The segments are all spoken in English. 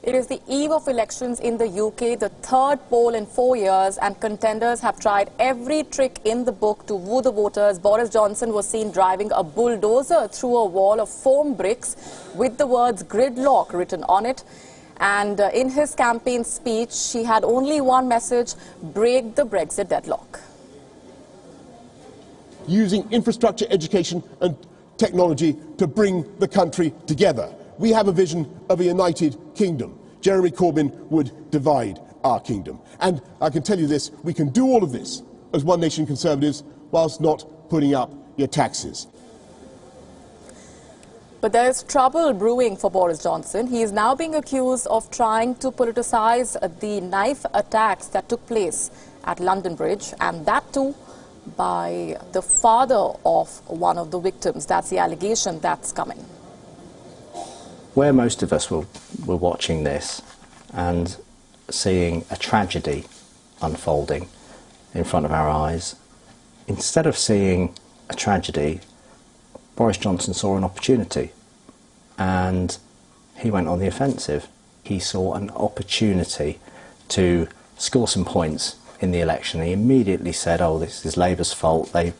It is the eve of elections in the UK, the third poll in 4 years, and contenders have tried every trick in the book to woo the voters. Boris Johnson was seen driving a bulldozer through a wall of foam bricks with the words gridlock written on it. And in his campaign speech, he had only one message: break the Brexit deadlock. Using infrastructure, education and technology to bring the country together. We have a vision of a united kingdom. Jeremy Corbyn would divide our kingdom. And I can tell you this, we can do all of this as One Nation Conservatives whilst not putting up your taxes. But there is trouble brewing for Boris Johnson. He is now being accused of trying to politicise the knife attacks that took place at London Bridge, and that too by the father of one of the victims. That's the allegation that's coming. Where most of us were watching this and seeing a tragedy unfolding in front of our eyes, instead of seeing a tragedy, Boris Johnson saw an opportunity and he went on the offensive. He saw an opportunity to score some points in the election. He immediately said, "Oh, this is Labour's fault. They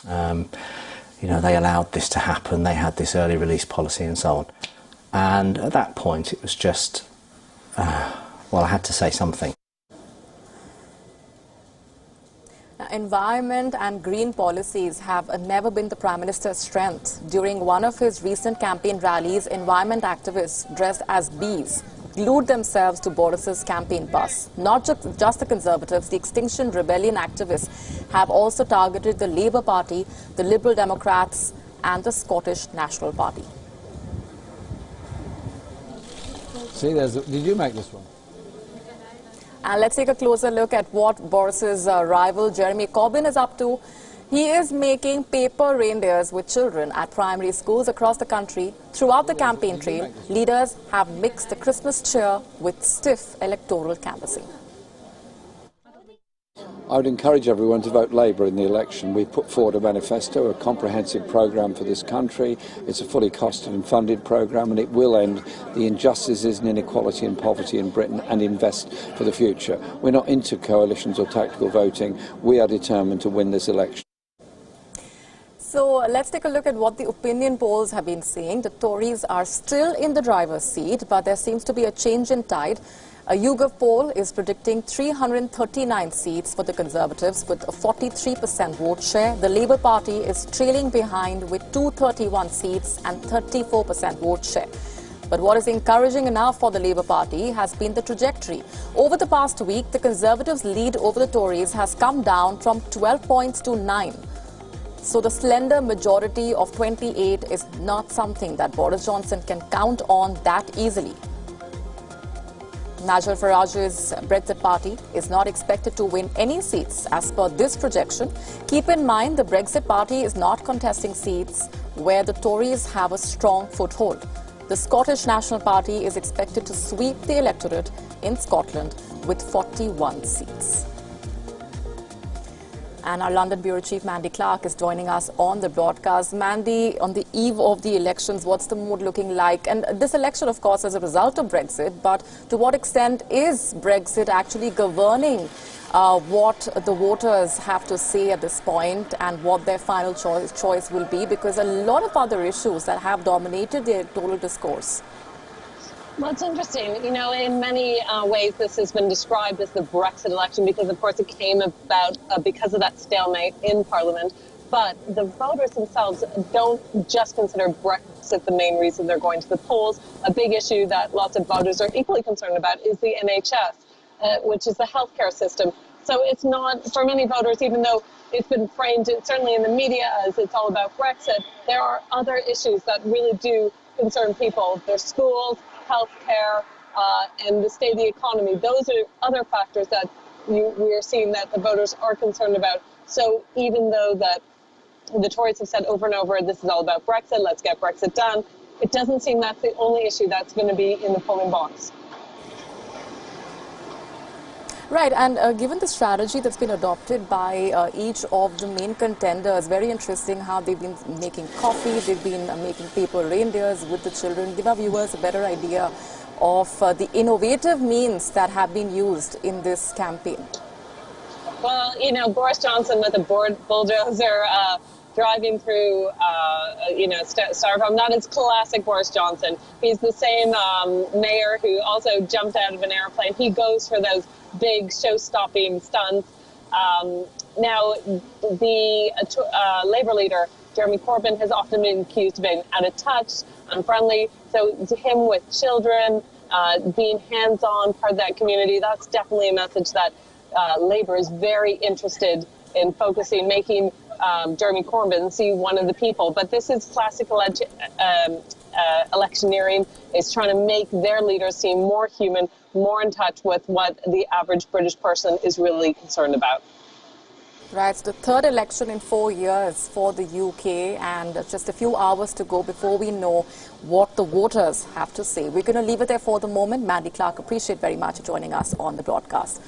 allowed this to happen. They had this early release policy and so on." And at that point, it was just, well, I had to say something. Environment and green policies have never been the Prime Minister's strength. During one of his recent campaign rallies, environment activists dressed as bees glued themselves to Boris's campaign bus. Not just the Conservatives, the Extinction Rebellion activists have also targeted the Labour Party, the Liberal Democrats and the Scottish National Party. See, did you make this one? And let's take a closer look at what Boris's rival Jeremy Corbyn is up to. He is making paper reindeers with children at primary schools across the country. Throughout the campaign trail, leaders have mixed the Christmas cheer with stiff electoral canvassing. I would encourage everyone to vote Labour in the election. We've put forward a manifesto, a comprehensive programme for this country. It's a fully costed and funded programme, and it will end the injustices and inequality and poverty in Britain and invest for the future. We're not into coalitions or tactical voting. We are determined to win this election. So let's take a look at what the opinion polls have been saying. The Tories are still in the driver's seat, but there seems to be a change in tide. A YouGov poll is predicting 339 seats for the Conservatives with a 43% vote share. The Labour Party is trailing behind with 231 seats and 34% vote share. But what is encouraging enough for the Labour Party has been the trajectory. Over the past week, the Conservatives' lead over the Tories has come down from 12 points to 9. So the slender majority of 28 is not something that Boris Johnson can count on that easily. Nigel Farage's Brexit party is not expected to win any seats as per this projection. Keep in mind, the Brexit party is not contesting seats where the Tories have a strong foothold. The Scottish National Party is expected to sweep the electorate in Scotland with 41 seats. And our London Bureau Chief Mandy Clark is joining us on the broadcast. Mandy, on the eve of the elections, what's the mood looking like? And this election, of course, is a result of Brexit, but to what extent is Brexit actually governing what the voters have to say at this point and what their final choice will be? Because a lot of other issues that have dominated the electoral discourse. Well, it's interesting. You know, in many ways, this has been described as the Brexit election because, of course, it came about because of that stalemate in Parliament. But the voters themselves don't just consider Brexit the main reason they're going to the polls. A big issue that lots of voters are equally concerned about is the NHS, which is the healthcare system. So it's not, for many voters, even though it's been framed, certainly in the media, as it's all about Brexit, there are other issues that really do concern people. Their schools, healthcare, and the state of the economy. Those are other factors that we are seeing that the voters are concerned about. So even though that the Tories have said over and over, this is all about Brexit, let's get Brexit done, it doesn't seem that's the only issue that's going to be in the polling box. Right, and given the strategy that's been adopted by each of the main contenders, very interesting how they've been making coffee, they've been making paper reindeers with the children. Give our viewers a better idea of the innovative means that have been used in this campaign? Well, you know, Boris Johnson with a bulldozer driving through, Styrofoam. That is classic Boris Johnson. He's the same mayor who also jumped out of an airplane. He goes for those big show-stopping stunts. Now, the Labour leader, Jeremy Corbyn, has often been accused of being out of touch, unfriendly. So to him, with children, being hands-on, part of that community, that's definitely a message that Labour is very interested in focusing, making Jeremy Corbyn see one of the people. But this is classic electioneering. It's trying to make their leaders seem more human, more in touch with what the average British person is really concerned about. Right, it's the third election in 4 years for the UK, and just a few hours to go before we know what the voters have to say. We're going to leave it there for the moment. Mandy Clark, appreciate very much joining us on the broadcast.